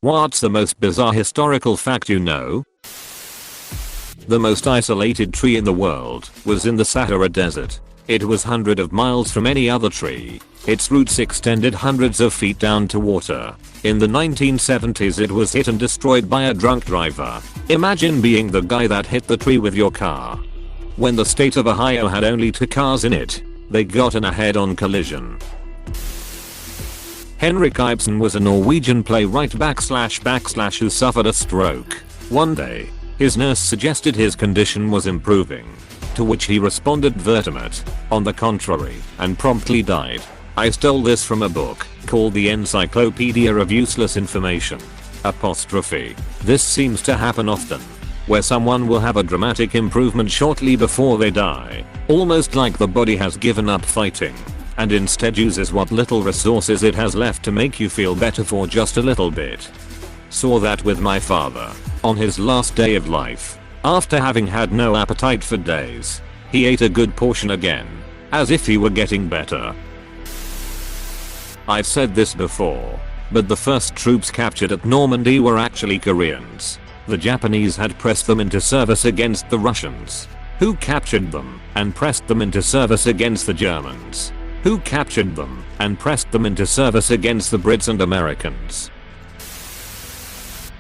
What's the most bizarre historical fact you know? The most isolated tree in the world was in the Sahara Desert. It was hundreds of miles from any other tree. Its roots extended hundreds of feet down to water. In the 1970s it was hit and destroyed by a drunk driver. Imagine being the guy that hit the tree with your car. When the state of Ohio had only 2 cars in it, they got in a head-on collision. Henrik Ibsen was a Norwegian playwright / who suffered a stroke. One day, his nurse suggested his condition was improving, to which he responded verbatim, "On the contrary," and promptly died. I stole this from a book called The Encyclopedia of Useless Information. This seems to happen often, where someone will have a dramatic improvement shortly before they die, almost like the body has given up fighting, and instead uses what little resources it has left to make you feel better for just a little bit. Saw that with my father. On his last day of life, after having had no appetite for days, he ate a good portion again, as if he were getting better. I've said this before, but the first troops captured at Normandy were actually Koreans. The Japanese had pressed them into service against the Russians, who captured them and pressed them into service against the Germans, who captured them and pressed them into service against the Brits and Americans.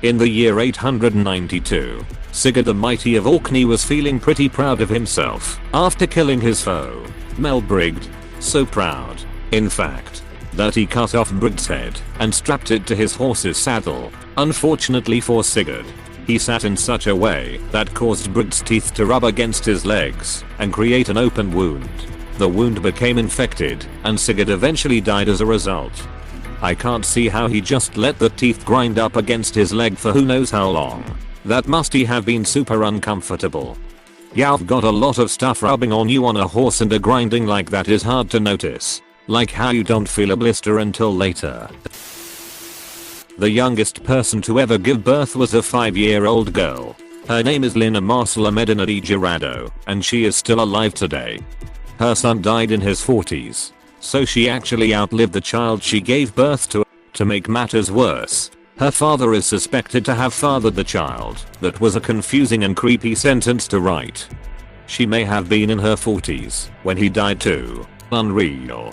In the year 892, Sigurd the Mighty of Orkney was feeling pretty proud of himself after killing his foe, Melbrigd. So proud, in fact, that he cut off Brigd's head and strapped it to his horse's saddle. Unfortunately for Sigurd, he sat in such a way that caused Brigd's teeth to rub against his legs and create an open wound. The wound became infected, and Sigurd eventually died as a result. I can't see how he just let the teeth grind up against his leg for who knows how long. That must have been super uncomfortable. You've got a lot of stuff rubbing on you on a horse, and a grinding like that is hard to notice. Like how you don't feel a blister until later. The youngest person to ever give birth was a 5-year-old girl. Her name is Lina Marcela Medina de Gerardo, and she is still alive today. Her son died in his 40s, so she actually outlived the child she gave birth to. To make matters worse, her father is suspected to have fathered the child. That was a confusing and creepy sentence to write. She may have been in her 40s when he died too. Unreal.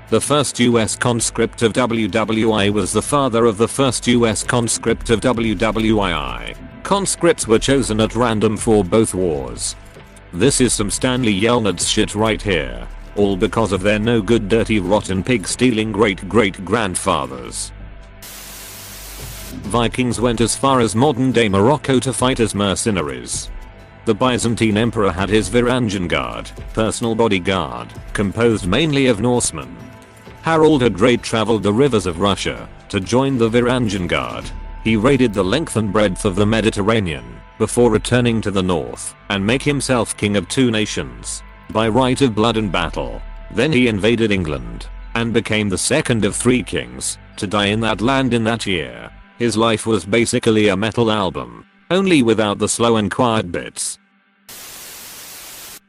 The first US conscript of WWI was the father of the first US conscript of WWII. Conscripts were chosen at random for both wars. This is some Stanley Yelnats shit right here. All because of their no good, dirty, rotten, pig stealing great-great-grandfathers. Vikings went as far as modern day Morocco to fight as mercenaries. The Byzantine emperor had his Varangian Guard, personal bodyguard, composed mainly of Norsemen. Harald the Great traveled the rivers of Russia to join the Varangian Guard. He raided the length and breadth of the Mediterranean before returning to the north and make himself king of 2 nations by right of blood and battle. Then he invaded England and became the second of 3 kings to die in that land in that year. His life was basically a metal album, only without the slow and quiet bits.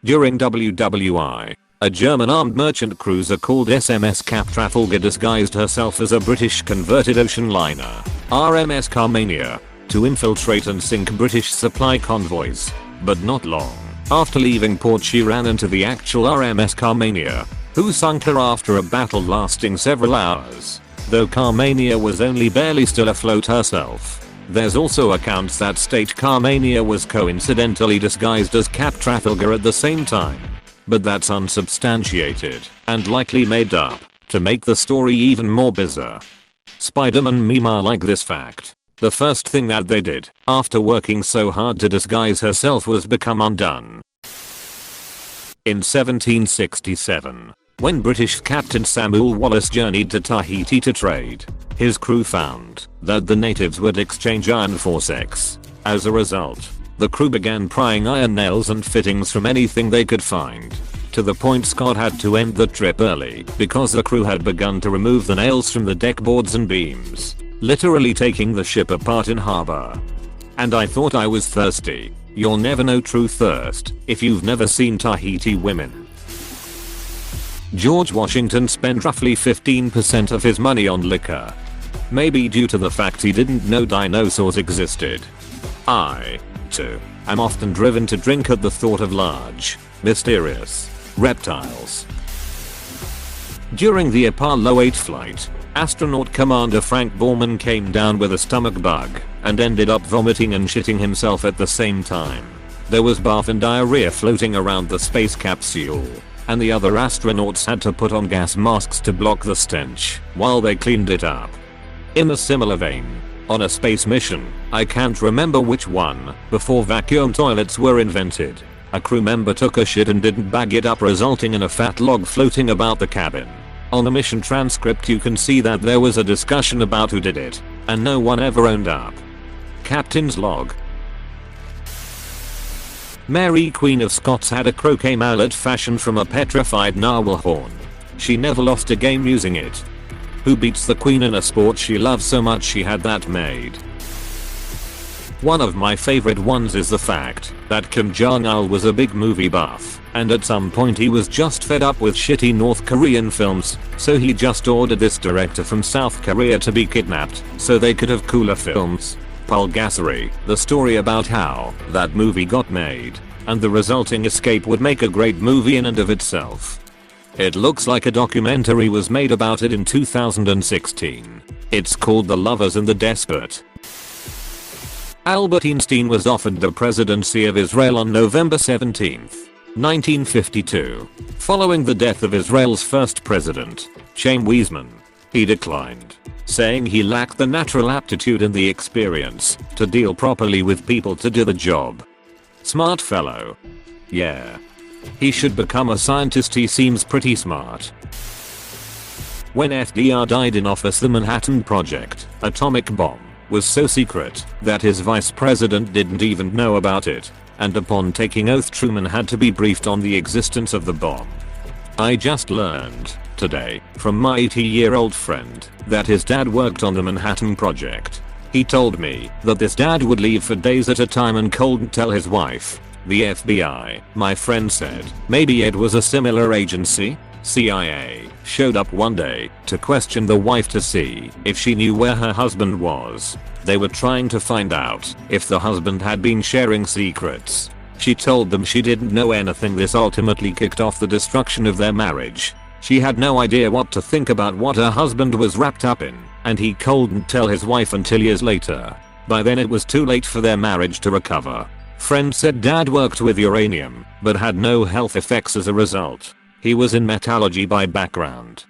During WWI, a German armed merchant cruiser called SMS Cap Trafalgar disguised herself as a British converted ocean liner, RMS Carmania, to infiltrate and sink British supply convoys. But not long after leaving port, she ran into the actual RMS Carmania, who sunk her after a battle lasting several hours, though Carmania was only barely still afloat herself. There's also accounts that state Carmania was coincidentally disguised as Cap Trafalgar at the same time, but that's unsubstantiated and likely made up to make the story even more bizarre. Spider-Man meme like this fact. The first thing that they did after working so hard to disguise herself was become undone. In 1767, when British Captain Samuel Wallis journeyed to Tahiti to trade, his crew found that the natives would exchange iron for sex. As a result, the crew began prying iron nails and fittings from anything they could find, to the point Scott had to end the trip early because the crew had begun to remove the nails from the deck boards and beams, literally taking the ship apart in harbor. And I thought I was thirsty. You'll never know true thirst if you've never seen Tahiti women. George Washington spent roughly 15% of his money on liquor. Maybe due to the fact he didn't know dinosaurs existed. I, too, am often driven to drink at the thought of large, mysterious reptiles. During the Apollo 8 flight, astronaut Commander Frank Borman came down with a stomach bug and ended up vomiting and shitting himself at the same time. There was barf and diarrhea floating around the space capsule, and the other astronauts had to put on gas masks to block the stench while they cleaned it up. In a similar vein, on a space mission, I can't remember which one, before vacuum toilets were invented, a crew member took a shit and didn't bag it up, resulting in a fat log floating about the cabin. On the mission transcript you can see that there was a discussion about who did it, and no one ever owned up. Captain's log. Mary Queen of Scots had a croquet mallet fashioned from a petrified narwhal horn. She never lost a game using it. Who beats the queen in a sport she loves so much she had that made? One of my favorite ones is the fact that Kim Jong-il was a big movie buff, and at some point he was just fed up with shitty North Korean films, so he just ordered this director from South Korea to be kidnapped so they could have cooler films. Pulgassery, the story about how that movie got made, and the resulting escape would make a great movie in and of itself. It looks like a documentary was made about it in 2016. It's called The Lovers and the Despot. Albert Einstein was offered the presidency of Israel on November 17, 1952, following the death of Israel's first president, Chaim Weizmann. He declined, saying he lacked the natural aptitude and the experience to deal properly with people to do the job. Smart fellow. Yeah. He should become a scientist, he seems pretty smart. When FDR died in office, the Manhattan Project, atomic bomb, was so secret that his vice president didn't even know about it, and upon taking oath Truman had to be briefed on the existence of the bomb. I just learned today from my 80-year-old friend that his dad worked on the Manhattan Project. He told me that this dad would leave for days at a time and couldn't tell his wife, the FBI. My friend said maybe it was a similar agency. CIA showed up one day to question the wife to see if she knew where her husband was. They were trying to find out if the husband had been sharing secrets. She told them she didn't know anything. This ultimately kicked off the destruction of their marriage. She had no idea what to think about what her husband was wrapped up in, and he couldn't tell his wife until years later. By then it was too late for their marriage to recover. Friend said dad worked with uranium, but had no health effects as a result. He was in metallurgy by background.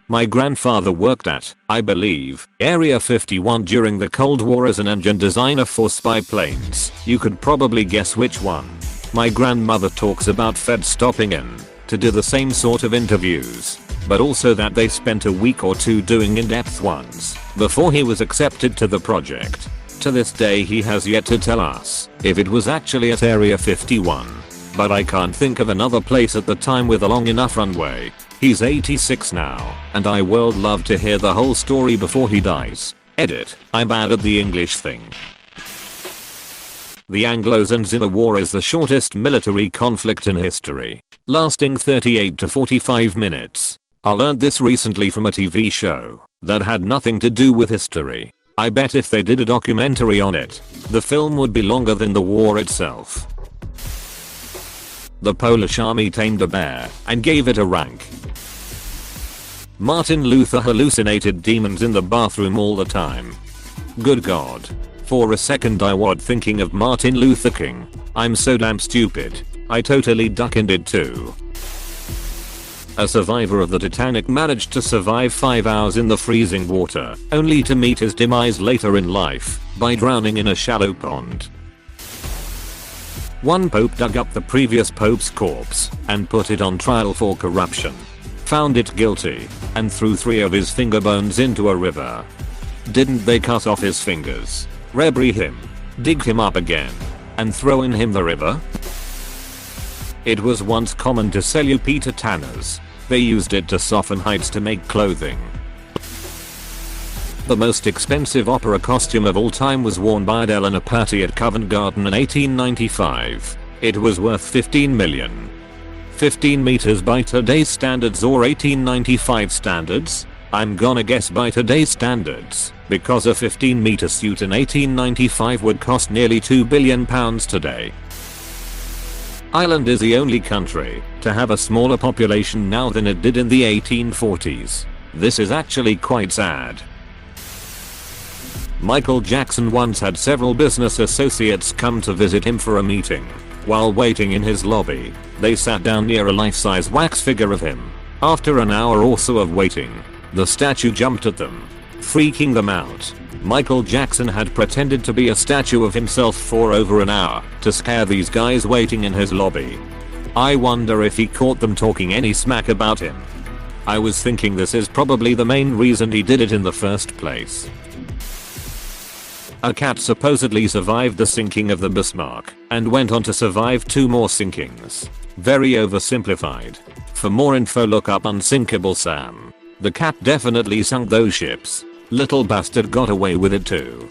My grandfather worked at, I believe, Area 51 during the Cold War as an engine designer for spy planes. You could probably guess which one. My grandmother talks about Feds stopping in to do the same sort of interviews, but also that they spent a week or two doing in-depth ones before he was accepted to the project. To this day he has yet to tell us if it was actually at Area 51. But I can't think of another place at the time with a long enough runway. He's 86 now, and I would love to hear the whole story before he dies. Edit, I'm bad at the English thing. The Anglo-Zanzibar War is the shortest military conflict in history, lasting 38 to 45 minutes. I learned this recently from a TV show that had nothing to do with history. I bet if they did a documentary on it, the film would be longer than the war itself. The Polish army tamed a bear and gave it a rank. Martin Luther hallucinated demons in the bathroom all the time. Good God. For a second I was thinking of Martin Luther King. I'm so damn stupid. I totally did too. A survivor of the Titanic managed to survive 5 hours in the freezing water, only to meet his demise later in life by drowning in a shallow pond. One pope dug up the previous pope's corpse and put it on trial for corruption. Found it guilty and threw 3 of his finger bones into a river. Didn't they cut off his fingers, rebury him, dig him up again, and throw in him the river? It was once common to sell you Peter tanners. They used it to soften hides to make clothing. The most expensive opera costume of all time was worn by Adele in a party at Covent Garden in 1895. It was worth 15 million. 15 meters by today's standards or 1895 standards? I'm gonna guess by today's standards. because a 15-meter suit in 1895 would cost nearly £2 billion today. Ireland is the only country to have a smaller population now than it did in the 1840s. This is actually quite sad. Michael Jackson once had several business associates come to visit him for a meeting. While waiting in his lobby, they sat down near a life-size wax figure of him. After an hour or so of waiting, the statue jumped at them, freaking them out. Michael Jackson had pretended to be a statue of himself for over an hour to scare these guys waiting in his lobby. I wonder if he caught them talking any smack about him. I was thinking this is probably the main reason he did it in the first place. A cat supposedly survived the sinking of the Bismarck and went on to survive 2 more sinkings. Very oversimplified. For more info look up Unsinkable Sam. The cat definitely sunk those ships. Little bastard got away with it too.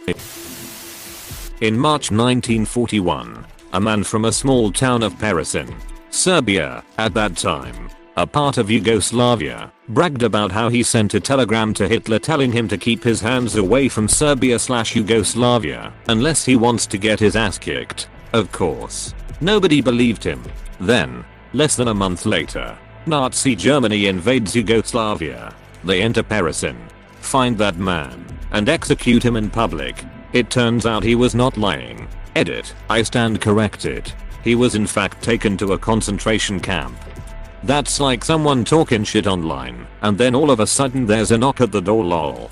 In March 1941, a man from a small town of Peresin, Serbia, at that time, a part of Yugoslavia, bragged about how he sent a telegram to Hitler telling him to keep his hands away from Serbia/Yugoslavia unless he wants to get his ass kicked. Of course, nobody believed him. Then, less than a month later, Nazi Germany invades Yugoslavia. They enter Peresin, find that man, and execute him in public. It turns out he was not lying. Edit, I stand corrected. He was in fact taken to a concentration camp. That's like someone talking shit online, and then all of a sudden there's a knock at the door lol.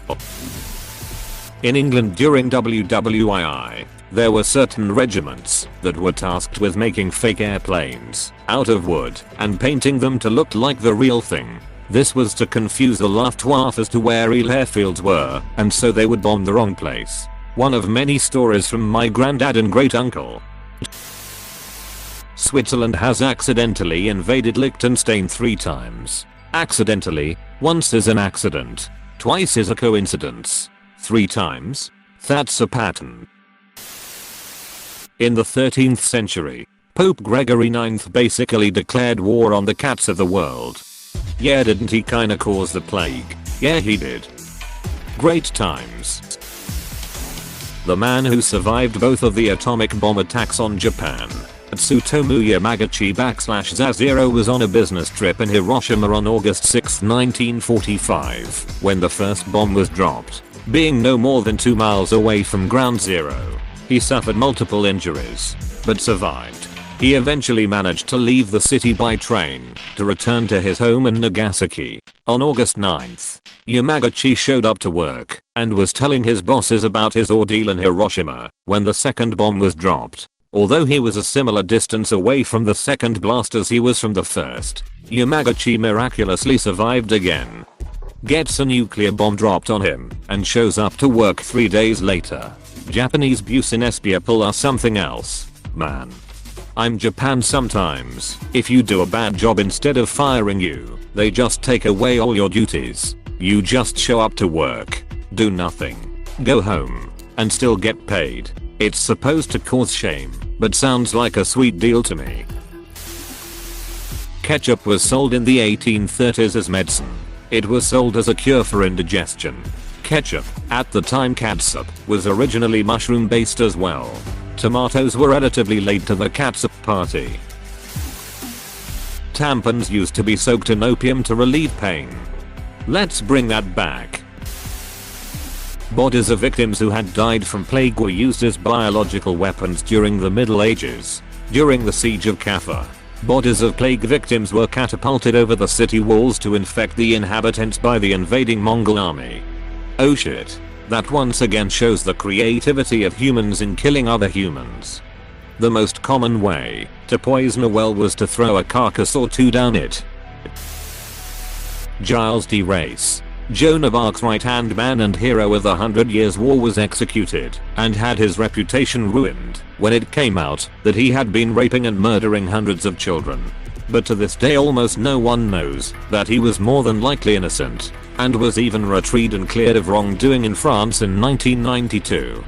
In England during WWII, there were certain regiments that were tasked with making fake airplanes out of wood and painting them to look like the real thing. This was to confuse the Luftwaffe as to where real airfields were, and so they would bomb the wrong place. One of many stories from my granddad and great uncle. Switzerland has accidentally invaded Liechtenstein 3 times. Accidentally, once is an accident, twice is a coincidence, 3 times? That's a pattern. In the 13th century, Pope Gregory IX basically declared war on the cats of the world. Yeah, didn't he kinda cause the plague? Yeah, he did. Great times. The man who survived both of the atomic bomb attacks on Japan, Tsutomu Yamaguchi/Zazero, was on a business trip in Hiroshima on August 6, 1945, when the first bomb was dropped. Being no more than 2 miles away from ground zero, he suffered multiple injuries, but survived. He eventually managed to leave the city by train to return to his home in Nagasaki. On August 9th, Yamaguchi showed up to work and was telling his bosses about his ordeal in Hiroshima when the second bomb was dropped. Although he was a similar distance away from the second blast as he was from the first, Yamaguchi miraculously survived again. Gets a nuclear bomb dropped on him and shows up to work 3 days later. Japanese business people are something else, man. I'm Japan sometimes. If you do a bad job, instead of firing you, they just take away all your duties. You just show up to work, do nothing, go home, and still get paid. It's supposed to cause shame, but sounds like a sweet deal to me. Ketchup was sold in the 1830s as medicine. It was sold as a cure for indigestion. Ketchup, at the time catsup, was originally mushroom based as well. Tomatoes were relatively late to the catsup party. Tampons used to be soaked in opium to relieve pain. Let's bring that back. Bodies of victims who had died from plague were used as biological weapons during the Middle Ages. During the siege of Kaffa, bodies of plague victims were catapulted over the city walls to infect the inhabitants by the invading Mongol army. Oh shit. That once again shows the creativity of humans in killing other humans. The most common way to poison a well was to throw a carcass or 2 down it. Giles de Race, Joan of Arc's right-hand man and hero of the 100 Years' War, was executed and had his reputation ruined when it came out that he had been raping and murdering hundreds of children. But to this day almost no one knows that he was more than likely innocent, and was even retrieved and cleared of wrongdoing in France in 1992.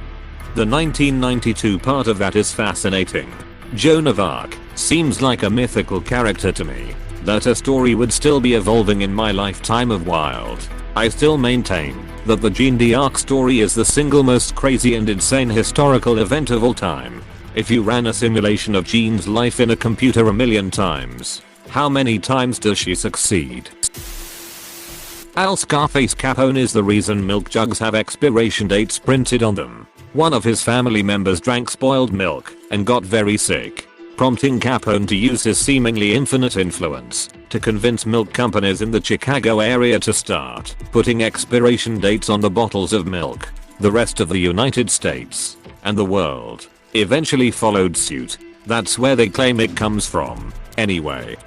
The 1992 part of that is fascinating. Joan of Arc seems like a mythical character to me, that her story would still be evolving in my lifetime of wild. I still maintain that the Jeanne d'Arc story is the single most crazy and insane historical event of all time. If you ran a simulation of Jeanne's life in a computer a million times, how many times does she succeed? Al Scarface Capone is the reason milk jugs have expiration dates printed on them. One of his family members drank spoiled milk and got very sick, prompting Capone to use his seemingly infinite influence to convince milk companies in the Chicago area to start putting expiration dates on the bottles of milk. The rest of the United States and the world eventually followed suit. That's where they claim it comes from, anyway.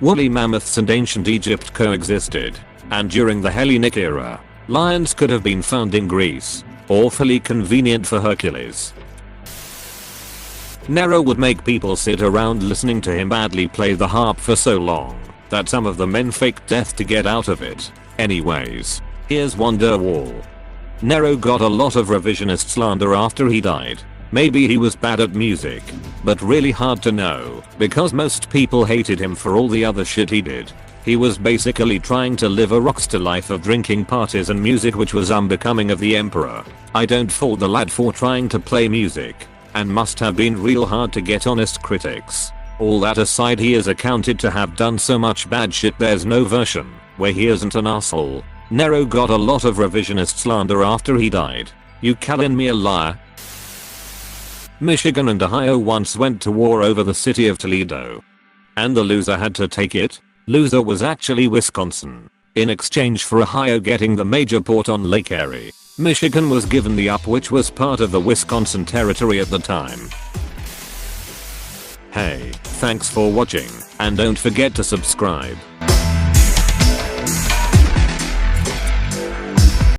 Woolly mammoths and ancient Egypt coexisted, and during the Hellenic era, lions could have been found in Greece. Awfully convenient for Hercules. Nero would make people sit around listening to him badly play the harp for so long that some of the men faked death to get out of it. Anyways, here's Wonderwall. Nero got a lot of revisionist slander after he died. Maybe he was bad at music, but really hard to know because most people hated him for all the other shit he did. He was basically trying to live a rockstar life of drinking parties and music which was unbecoming of the emperor. I don't fault the lad for trying to play music, and must have been real hard to get honest critics. All that aside, he is accounted to have done so much bad shit there's no version where he isn't an asshole. Nero got a lot of revisionist slander after he died. You calling me a liar? Michigan and Ohio once went to war over the city of Toledo. And the loser had to take it. Loser was actually Wisconsin. In exchange for Ohio getting the major port on Lake Erie, Michigan was given the up, which was part of the Wisconsin territory at the time. Hey, thanks for watching, and don't forget to subscribe.